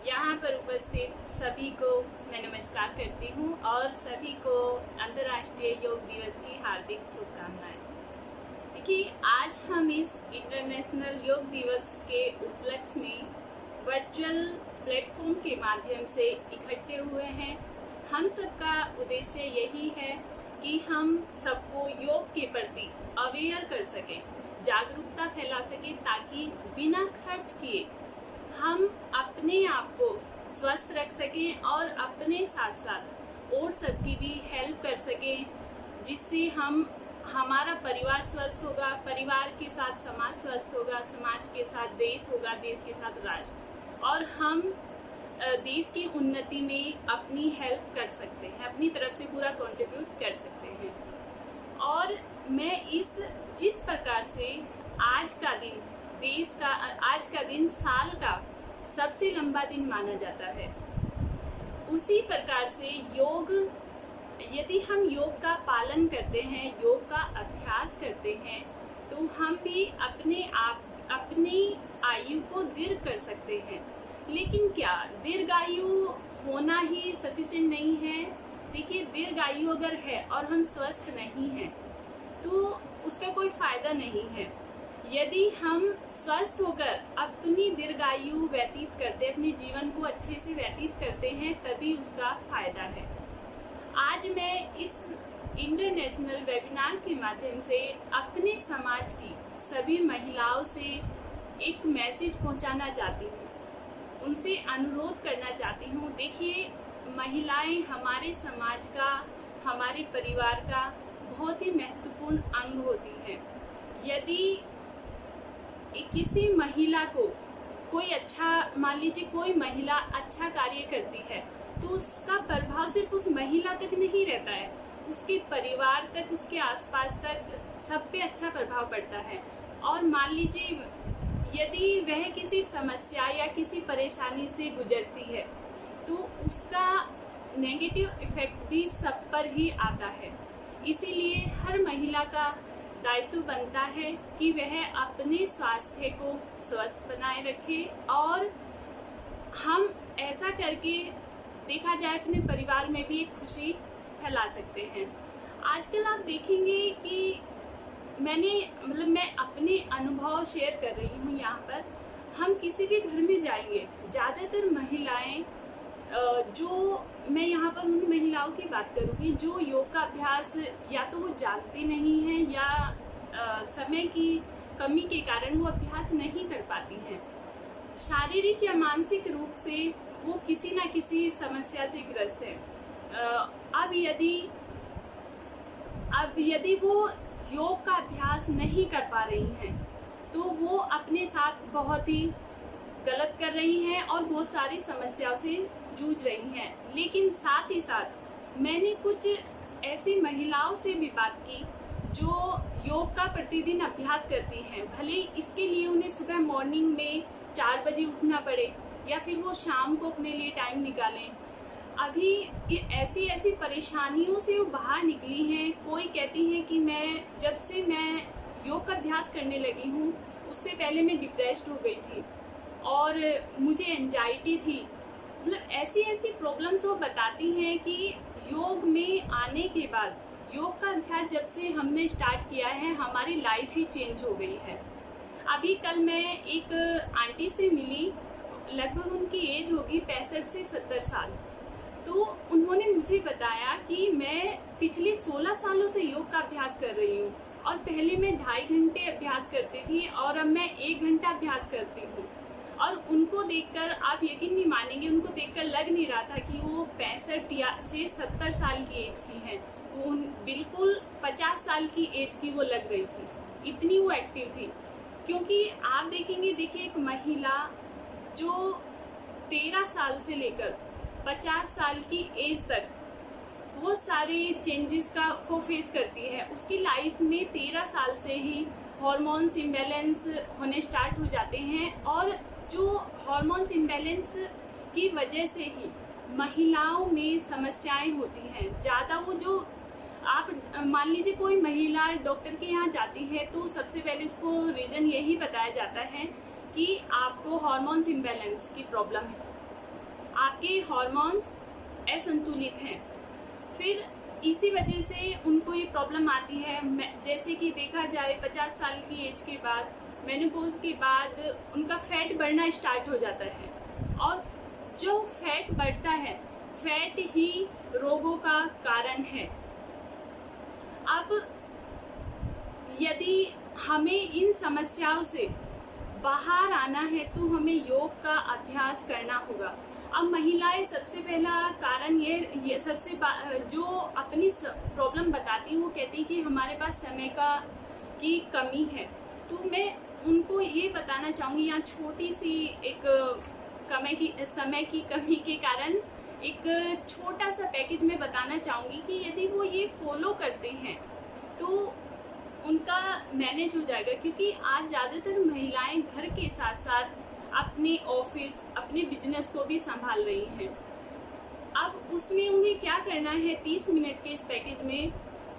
यहाँ पर उपस्थित सभी को मैं नमस्कार करती हूँ और सभी को अंतर्राष्ट्रीय योग दिवस की हार्दिक शुभकामनाएं। देखिए, आज हम इस इंटरनेशनल योग दिवस के उपलक्ष्य में वर्चुअल प्लेटफॉर्म के माध्यम से इकट्ठे हुए हैं। हम सबका उद्देश्य यही है कि हम सबको योग के प्रति अवेयर कर सकें, जागरूकता फैला सकें, ताकि बिना खर्च किए हम अपने आप को स्वस्थ रख सकें और अपने साथ साथ और सबकी भी हेल्प कर सकें, जिससे हमारा परिवार स्वस्थ होगा, परिवार के साथ समाज स्वस्थ होगा, समाज के साथ देश होगा, देश के साथ राष्ट्र, और हम देश की उन्नति में अपनी हेल्प कर सकते हैं, अपनी तरफ से पूरा कंट्रीब्यूट कर सकते हैं। और मैं जिस प्रकार से आज का दिन आज का दिन साल का सबसे लंबा दिन माना जाता है, उसी प्रकार से यदि हम योग का पालन करते हैं, योग का अभ्यास करते हैं, तो हम भी अपनी आयु को दीर्घ कर सकते हैं। लेकिन क्या दीर्घायु होना ही सफिशिएंट नहीं है? देखिए, दीर्घायु अगर है और हम स्वस्थ नहीं हैं तो उसका कोई फायदा नहीं है। यदि हम स्वस्थ होकर अपनी दीर्घायु व्यतीत करते, अपने जीवन को अच्छे से व्यतीत करते हैं, तभी उसका फायदा है। आज मैं इस इंटरनेशनल वेबिनार के माध्यम से अपने समाज की सभी महिलाओं से एक मैसेज पहुंचाना चाहती हूं, उनसे अनुरोध करना चाहती हूं। देखिए, महिलाएं हमारे समाज का, हमारे परिवार का बहुत ही महत्वपूर्ण अंग होती हैं। यदि किसी महिला को मान लीजिए कोई महिला अच्छा कार्य करती है, तो उसका प्रभाव सिर्फ उस महिला तक नहीं रहता है, उसके परिवार तक, उसके आसपास तक सब पे अच्छा प्रभाव पड़ता है। और मान लीजिए यदि वह किसी समस्या या किसी परेशानी से गुजरती है, तो उसका नेगेटिव इफेक्ट भी सब पर ही आता है। इसीलिए हर महिला का दायित्व बनता है कि वह अपने स्वास्थ्य को स्वस्थ बनाए रखे, और हम ऐसा करके देखा जाए अपने परिवार में भी एक खुशी फैला सकते हैं। आजकल आप देखेंगे कि मैं अपने अनुभव शेयर कर रही हूँ यहाँ पर। हम किसी भी घर में जाएंगे, ज़्यादातर महिलाएं जो मैं यहाँ पर उन महिलाओं की बात करूँगी जो योग का अभ्यास या तो वो जानती नहीं हैं या समय की कमी के कारण वो अभ्यास नहीं कर पाती हैं। शारीरिक या मानसिक रूप से वो किसी ना किसी समस्या से ग्रस्त है। अब यदि वो योग का अभ्यास नहीं कर पा रही हैं, तो वो अपने साथ बहुत ही गलत कर रही हैं और बहुत सारी समस्याओं से जूझ रही हैं। लेकिन साथ ही साथ मैंने कुछ ऐसी महिलाओं से भी बात की जो योग का प्रतिदिन अभ्यास करती हैं, भले इसके लिए उन्हें सुबह मॉर्निंग में 4 बजे उठना पड़े या फिर वो शाम को अपने लिए टाइम निकालें। अभी ऐसी परेशानियों से वो बाहर निकली हैं। कोई कहती हैं कि जब से मैं योग का अभ्यास करने लगी हूँ, उससे पहले मैं डिप्रेस्ड हो गई थी और मुझे एंजाइटी थी। मतलब ऐसी प्रॉब्लम्स वो बताती हैं कि योग में आने के बाद, योग का अभ्यास जब से हमने स्टार्ट किया है, हमारी लाइफ ही चेंज हो गई है। अभी कल मैं एक आंटी से मिली, लगभग उनकी एज होगी 65 से 70 साल। तो उन्होंने मुझे बताया कि मैं पिछले 16 सालों से योग का अभ्यास कर रही हूँ, और पहले मैं 2.5 घंटे अभ्यास करती थी और अब मैं 1 घंटा अभ्यास करती हूँ। और उनको देखकर आप यकीन नहीं मानेंगे, उनको देखकर लग नहीं रहा था कि वो 65 से 70 साल की एज की हैं। वो बिल्कुल 50 साल की एज की वो लग रही थी, इतनी वो एक्टिव थी। क्योंकि आप देखेंगे, देखिए, एक महिला जो 13 साल से लेकर 50 साल की एज तक बहुत सारे चेंजेस को फेस करती है। उसकी लाइफ में 13 साल से ही हार्मोन्स इम्बैलेंस होने स्टार्ट हो जाते हैं, और जो हार्मोन्स इम्बैलेंस की वजह से ही महिलाओं में समस्याएं होती हैं ज़्यादा। वो जो आप मान लीजिए कोई महिला डॉक्टर के यहाँ जाती है, तो सबसे पहले उसको रीज़न यही बताया जाता है कि आपको हार्मोन्स इम्बैलेंस की प्रॉब्लम है। आपके हार्मोन्स असंतुलित हैं, फिर इसी वजह से उनको ये प्रॉब्लम आती है। जैसे कि देखा जाए 50 साल की एज के बाद, मेनोपॉज के बाद उनका फैट बढ़ना स्टार्ट हो जाता है, और जो फैट बढ़ता है, फैट ही रोगों का कारण है। अब यदि हमें इन समस्याओं से बाहर आना है तो हमें योग का अभ्यास करना होगा। अब महिलाएं सबसे पहला कारण ये सबसे जो अपनी प्रॉब्लम बताती हैं, वो कहती कि हमारे पास समय की कमी है। तो मैं उनको ये बताना चाहूँगी, यहाँ छोटी सी एक समय की कमी के कारण एक छोटा सा पैकेज में बताना चाहूँगी कि यदि वो ये फॉलो करते हैं तो उनका मैनेज हो जाएगा। क्योंकि आज ज़्यादातर महिलाएं घर के साथ साथ अपने ऑफिस, अपने बिजनेस को भी संभाल रही हैं। अब उसमें उन्हें क्या करना है, 30 मिनट के इस पैकेज में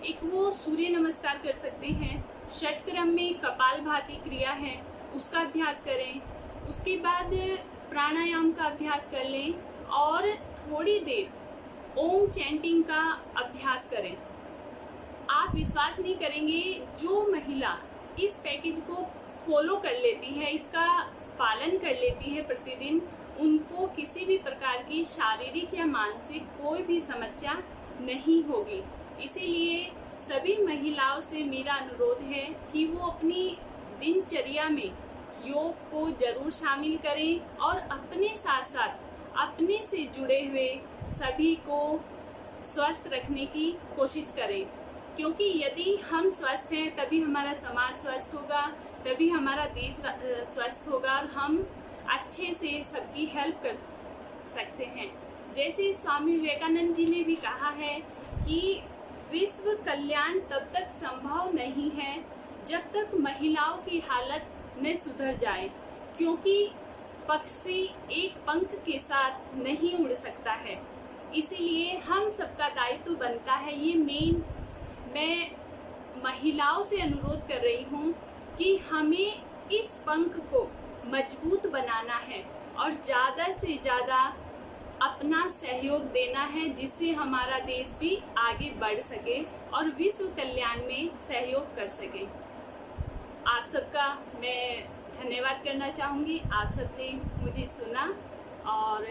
एक वो सूर्य नमस्कार कर सकते हैं, षटक्रम में कपालभाति क्रिया है उसका अभ्यास करें, उसके बाद प्राणायाम का अभ्यास कर लें और थोड़ी देर ओम चैंटिंग का अभ्यास करें। आप विश्वास नहीं करेंगे, जो महिला इस पैकेज को फॉलो कर लेती है, इसका पालन कर लेती है प्रतिदिन, उनको किसी भी प्रकार की शारीरिक या मानसिक कोई भी समस्या नहीं होगी। इसीलिए सभी महिलाओं से मेरा अनुरोध है कि वो अपनी दिनचर्या में योग को जरूर शामिल करें और अपने साथ साथ अपने से जुड़े हुए सभी को स्वस्थ रखने की कोशिश करें। क्योंकि यदि हम स्वस्थ हैं तभी हमारा समाज स्वस्थ होगा, तभी हमारा देश स्वस्थ होगा और हम अच्छे से सबकी हेल्प कर सकते हैं। जैसे स्वामी विवेकानंद जी ने भी कहा है कि विश्व कल्याण तब तक संभव नहीं है जब तक महिलाओं की हालत न सुधर जाए, क्योंकि पक्षी एक पंख के साथ नहीं उड़ सकता है। इसीलिए हम सबका दायित्व बनता है। मैं महिलाओं से अनुरोध कर रही हूँ कि हमें इस पंख को मजबूत बनाना है और ज़्यादा से ज़्यादा अपना सहयोग देना है, जिससे हमारा देश भी आगे बढ़ सके और विश्व कल्याण में सहयोग कर सके। आप सबका मैं धन्यवाद करना चाहूँगी। आप सबने मुझे सुना और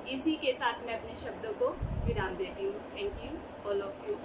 इसी के साथ मैं अपने शब्दों को विराम देती हूँ। Thank you all of you.